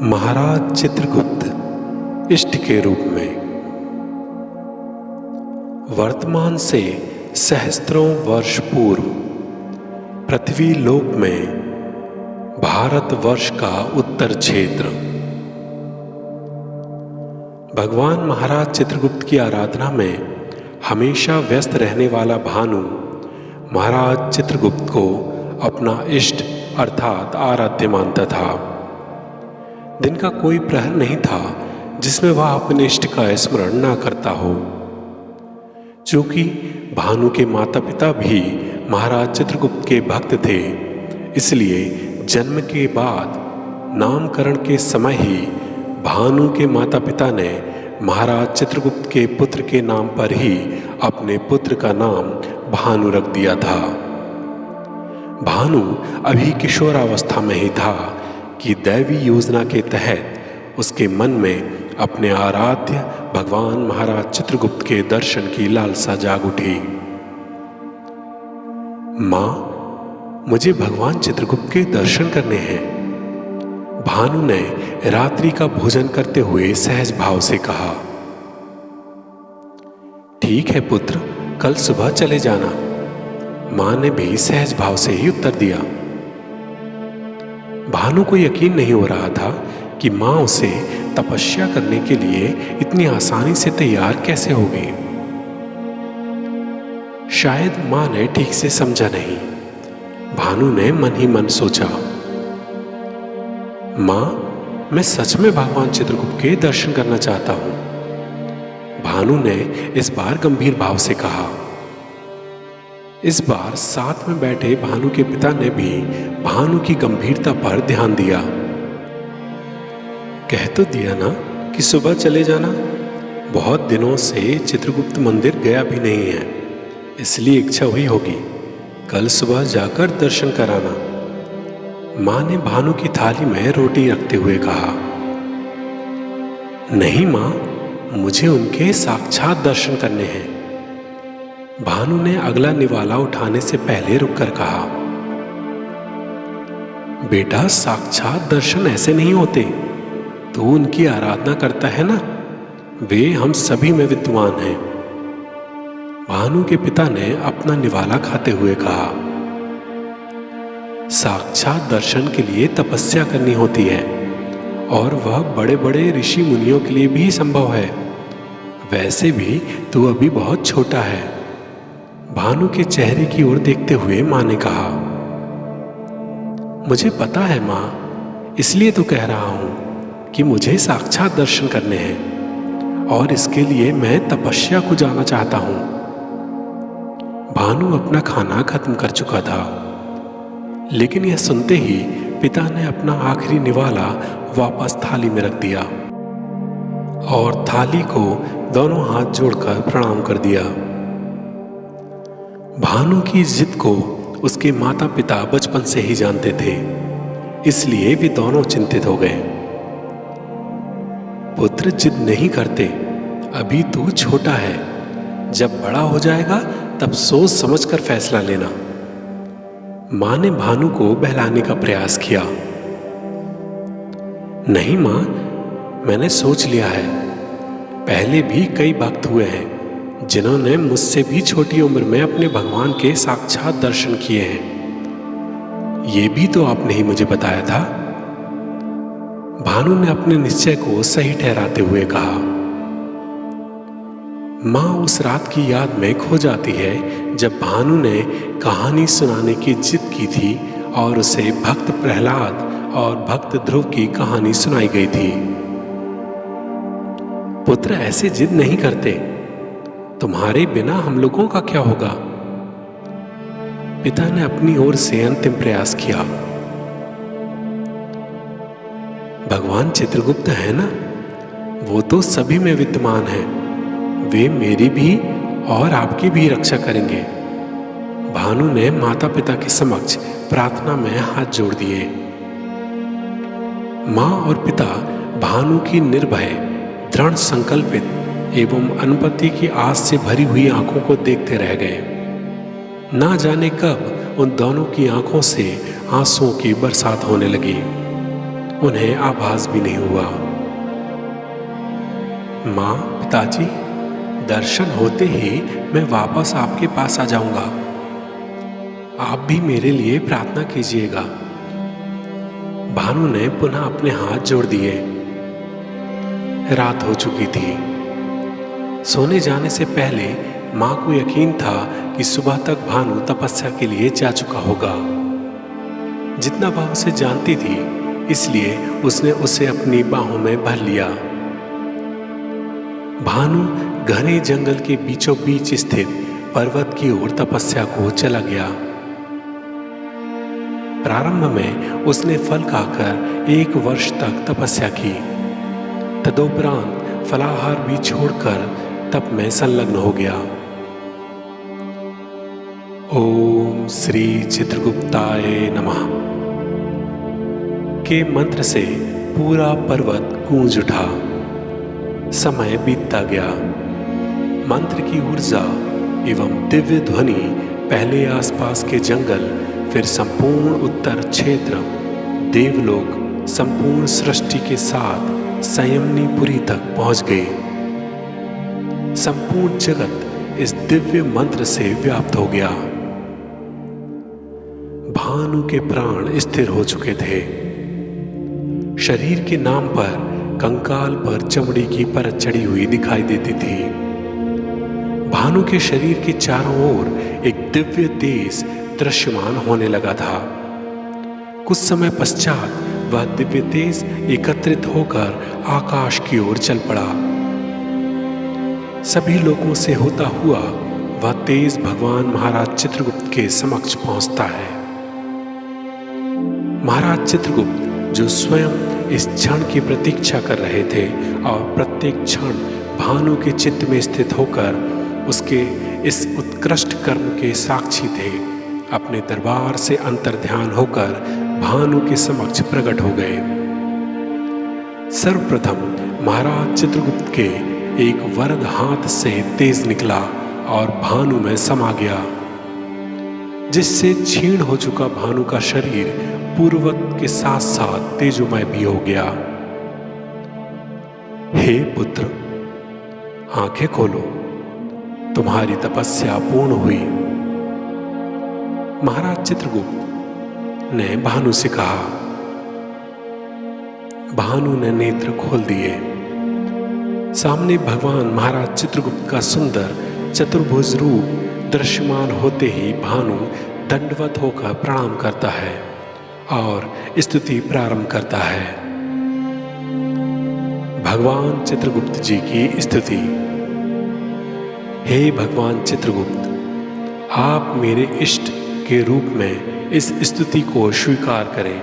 महाराज चित्रगुप्त इष्ट के रूप में वर्तमान से सहस्त्रों वर्ष पूर्व पृथ्वी लोक में भारतवर्ष का उत्तर क्षेत्र भगवान महाराज चित्रगुप्त की आराधना में हमेशा व्यस्त रहने वाला भानु महाराज चित्रगुप्त को अपना इष्ट अर्थात आराध्य मानता था। दिन का कोई प्रहर नहीं था जिसमें वह अपने इष्ट का स्मरण ना करता हो। चूंकि भानु के माता पिता भी महाराज चित्रगुप्त के भक्त थे, इसलिए जन्म के बाद नामकरण के समय ही भानु के माता पिता ने महाराज चित्रगुप्त के पुत्र के नाम पर ही अपने पुत्र का नाम भानु रख दिया था। भानु अभी किशोरावस्था में ही था कि दैवी योजना के तहत उसके मन में अपने आराध्य भगवान महाराज चित्रगुप्त के दर्शन की लालसा जाग उठी। माँ, मुझे भगवान चित्रगुप्त के दर्शन करने हैं, भानु ने रात्रि का भोजन करते हुए सहज भाव से कहा। ठीक है पुत्र, कल सुबह चले जाना, माँ ने भी सहज भाव से ही उत्तर दिया। भानु को यकीन नहीं हो रहा था कि माँ उसे तपस्या करने के लिए इतनी आसानी से तैयार कैसे हो गई। शायद माँ ने ठीक से समझा नहीं। भानु ने मन ही मन सोचा, माँ, मैं सच में भगवान चित्रगुप्त के दर्शन करना चाहता हूं। भानु ने इस बार गंभीर भाव से कहा। इस बार साथ में बैठे भानु के पिता ने भी भानु की गंभीरता पर ध्यान दिया। कह तो दिया ना कि सुबह चले जाना। बहुत दिनों से चित्रगुप्त मंदिर गया भी नहीं है, इसलिए इच्छा हुई होगी कल सुबह जाकर दर्शन कराना। माँ ने भानु की थाली में रोटी रखते हुए कहा। नहीं माँ, मुझे उनके साक्षात दर्शन करने हैं, भानु ने अगला निवाला उठाने से पहले रुककर कहा। बेटा, साक्षात दर्शन ऐसे नहीं होते। तू उनकी आराधना करता है ना, वे हम सभी में विद्वान हैं। भानु के पिता ने अपना निवाला खाते हुए कहा। साक्षात दर्शन के लिए तपस्या करनी होती है और वह बड़े बड़े ऋषि मुनियों के लिए भी संभव है। वैसे भी तू अभी बहुत छोटा है। भानु के चेहरे की ओर देखते हुए माँ ने कहा। मुझे पता है माँ, इसलिए तो कह रहा हूं कि मुझे साक्षात दर्शन करने हैं और इसके लिए मैं तपस्या को जाना चाहता हूं। भानु अपना खाना खत्म कर चुका था, लेकिन यह सुनते ही पिता ने अपना आखिरी निवाला वापस थाली में रख दिया और थाली को दोनों हाथ जोड़कर प्रणाम कर दिया। भानु की जिद को उसके माता पिता बचपन से ही जानते थे, इसलिए वे दोनों चिंतित हो गए। पुत्र, जिद नहीं करते, अभी तू छोटा है, जब बड़ा हो जाएगा तब सोच समझकर फैसला लेना। माँ ने भानु को बहलाने का प्रयास किया। नहीं माँ, मैंने सोच लिया है। पहले भी कई भक्त हुए हैं जिन्होंने मुझसे भी छोटी उम्र में अपने भगवान के साक्षात दर्शन किए हैं। ये भी तो आपने ही मुझे बताया था। भानु ने अपने निश्चय को सही ठहराते हुए कहा। माँ उस रात की याद में खो जाती है जब भानु ने कहानी सुनाने की जिद की थी और उसे भक्त प्रहलाद और भक्त ध्रुव की कहानी सुनाई गई थी। पुत्र, ऐसे जिद नहीं करते। तुम्हारे बिना हम लोगों का क्या होगा? पिता ने अपनी ओर से अंतिम प्रयास किया। भगवान चित्रगुप्त है ना, वो तो सभी में विद्यमान है। वे मेरी भी और आपकी भी रक्षा करेंगे। भानु ने माता पिता के समक्ष प्रार्थना में हाथ जोड़ दिए। माँ और पिता भानु की निर्भय, दृढ़ संकल्पित एवं अनुपति की आस से भरी हुई आंखों को देखते रह गए। ना जाने कब उन दोनों की आंखों से आंसुओं की बरसात होने लगी। उन्हें आभास भी नहीं हुआ। माँ, पिताजी, दर्शन होते ही मैं वापस आपके पास आ जाऊंगा। आप भी मेरे लिए प्रार्थना कीजिएगा। भानु ने पुनः अपने हाथ जोड़ दिए। रात हो चुकी थी। सोने जाने से पहले माँ को यकीन था कि सुबह तक भानु तपस्या के लिए जा चुका होगा। जितना वह उसे जानती थी, इसलिए उसने उसे अपनी बाहों में भर लिया। भानु घने जंगल के बीचों बीच स्थित पर्वत की ओर तपस्या को चला गया। प्रारंभ में उसने फल खाकर 1 वर्ष तक तपस्या की। तदुपरांत फलाहार भी छोड़कर तप में संलग्न हो गया। ओम श्री चित्रगुप्ताय नमः के मंत्र से पूरा पर्वत गूंज उठा। समय बीतता गया। मंत्र की ऊर्जा एवं दिव्य ध्वनि पहले आसपास के जंगल, फिर संपूर्ण उत्तर क्षेत्र, देवलोक, संपूर्ण सृष्टि के साथ संयमनीपुरी तक पहुंच गए। संपूर्ण जगत इस दिव्य मंत्र से व्याप्त हो गया। भानु के प्राण स्थिर हो चुके थे। शरीर के नाम पर कंकाल पर चमड़ी की परत चढ़ी हुई दिखाई देती थी। भानु के शरीर के चारों ओर एक दिव्य तेज दृश्यमान होने लगा था। कुछ समय पश्चात वह दिव्य तेज एकत्रित होकर आकाश की ओर चल पड़ा। सभी लोगों से होता हुआ वह तेज भगवान महाराज चित्रगुप्त के समक्ष पहुंचता है। महाराज चित्रगुप्त, जो स्वयं इस क्षण की प्रतीक्षा कर रहे थे और प्रत्येक क्षण भानु के चित्त में स्थित होकर उसके इस उत्कृष्ट कर्म के साक्षी थे, अपने दरबार से अंतर्ध्यान होकर भानु के समक्ष प्रकट हो गए। सर्वप्रथम महाराज चित्रगुप्त के एक वरद हाथ से तेज निकला और भानु में समा गया, जिससे क्षीण हो चुका भानु का शरीर पूर्ववत के साथ साथ तेजोमय भी हो गया। हे पुत्र, आंखें खोलो, तुम्हारी तपस्या पूर्ण हुई। महाराज चित्रगुप्त ने भानु से कहा। भानु ने नेत्र खोल दिए। सामने भगवान महाराज चित्रगुप्त का सुंदर चतुर्भुज रूप दृश्यमान होते ही भानु दंडवत होकर प्रणाम करता है और स्तुति प्रारंभ करता है। भगवान चित्रगुप्त जी की स्तुति। हे भगवान चित्रगुप्त, आप मेरे इष्ट के रूप में इस स्तुति को स्वीकार करें।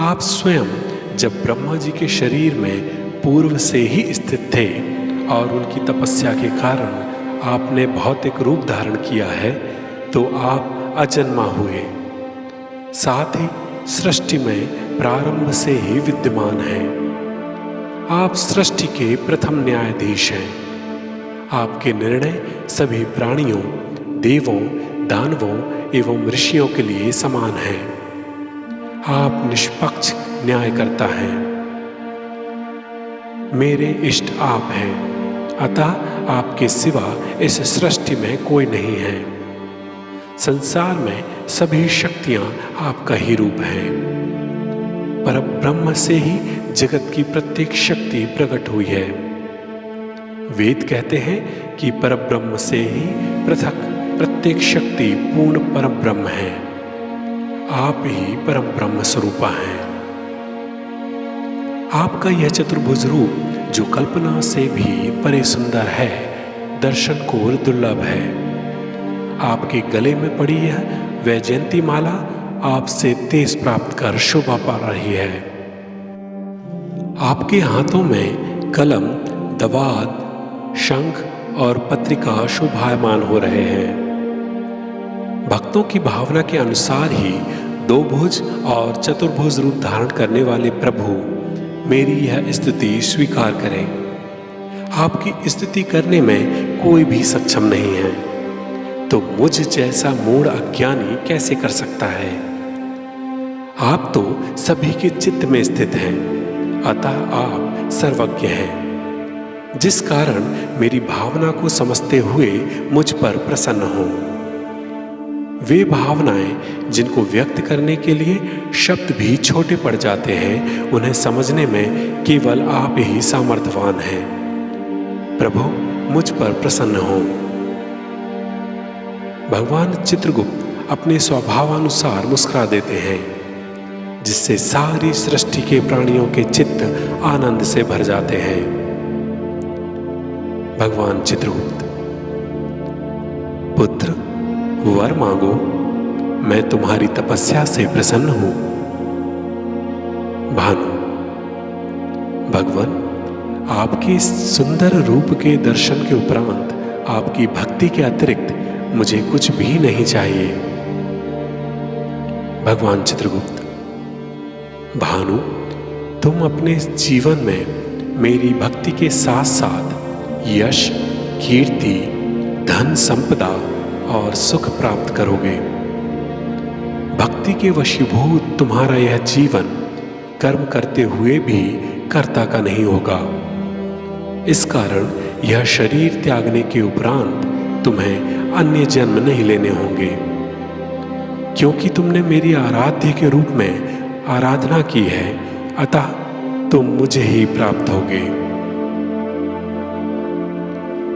आप स्वयं जब ब्रह्मा जी के शरीर में पूर्व से ही स्थित थे और उनकी तपस्या के कारण आपने भौतिक रूप धारण किया है, तो आप अजन्मा हुए। साथ ही सृष्टि में प्रारंभ से ही विद्यमान हैं। आप सृष्टि के प्रथम न्यायाधीश हैं। आपके निर्णय सभी प्राणियों, देवों, दानवों एवं ऋषियों के लिए समान हैं। आप निष्पक्ष न्यायकर्ता हैं। मेरे इष्ट आप हैं, अतः आपके सिवा इस सृष्टि में कोई नहीं है। संसार में सभी शक्तियां आपका ही रूप हैं। परब्रह्म से ही जगत की प्रत्येक शक्ति प्रकट हुई है। वेद कहते हैं कि परब्रह्म से ही पृथक प्रत्येक शक्ति पूर्ण परब्रह्म है। आप ही परब्रह्म स्वरूपा हैं। आपका यह चतुर्भुज रूप, जो कल्पना से भी परे सुंदर है, दर्शन को दुर्लभ है। आपके गले में पड़ी यह वैजयंती माला आपसे तेज प्राप्त कर शोभा पा रही है। आपके हाथों में कलम, दवात, शंख और पत्रिका शोभायमान हो रहे हैं। भक्तों की भावना के अनुसार ही 2 भुज और चतुर्भुज रूप धारण करने वाले प्रभु मेरी यह स्तुति स्वीकार करें। आपकी स्तुति करने में कोई भी सक्षम नहीं है, तो मुझ जैसा मूढ़ अज्ञानी कैसे कर सकता है। आप तो सभी के चित्त में स्थित हैं, अतः आप सर्वज्ञ हैं, जिस कारण मेरी भावना को समझते हुए मुझ पर प्रसन्न हो। वे भावनाएं जिनको व्यक्त करने के लिए शब्द भी छोटे पड़ जाते हैं, उन्हें समझने में केवल आप ही सामर्थ्यवान हैं। प्रभु, मुझ पर प्रसन्न हो। भगवान चित्रगुप्त अपने स्वभावानुसार मुस्कुरा देते हैं, जिससे सारी सृष्टि के प्राणियों के चित्त आनंद से भर जाते हैं। भगवान चित्रगुप्त: पुत्र, वर मांगो, मैं तुम्हारी तपस्या से प्रसन्न हूं। भानु: भगवान, आपके इस सुंदर रूप के दर्शन के उपरांत आपकी भक्ति के अतिरिक्त मुझे कुछ भी नहीं चाहिए। भगवान चित्रगुप्त: भानु, तुम अपने जीवन में मेरी भक्ति के साथ साथ यश, कीर्ति, धन संपदा और सुख प्राप्त करोगे। भक्ति के वशीभूत तुम्हारा यह जीवन कर्म करते हुए भी कर्ता का नहीं होगा। इस कारण यह शरीर त्यागने के उपरांत तुम्हें अन्य जन्म नहीं लेने होंगे, क्योंकि तुमने मेरी आराध्य के रूप में आराधना की है, अतः तुम मुझे ही प्राप्त होगे।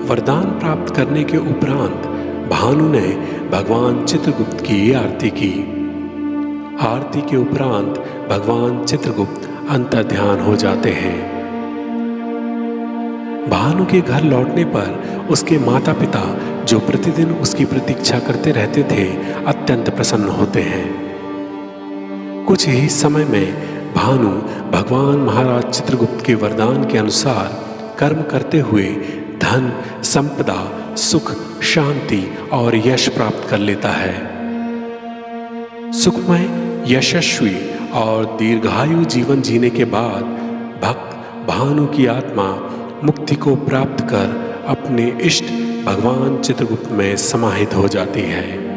वरदान प्राप्त करने के उपरांत भानु ने भगवान चित्रगुप्त की आरती की। आरती के उपरांत भगवान चित्रगुप्त अंतर्ध्यान हो जाते हैं। भानु के घर लौटने पर उसके माता पिता, जो प्रतिदिन उसकी प्रतीक्षा करते रहते थे, अत्यंत प्रसन्न होते हैं। कुछ ही समय में भानु भगवान महाराज चित्रगुप्त के वरदान के अनुसार कर्म करते हुए धन, संपदा, सुख, शांति और यश प्राप्त कर लेता है। सुखमय, यशस्वी और दीर्घायु जीवन जीने के बाद भक्त भानु की आत्मा मुक्ति को प्राप्त कर अपने इष्ट भगवान चित्रगुप्त में समाहित हो जाती है।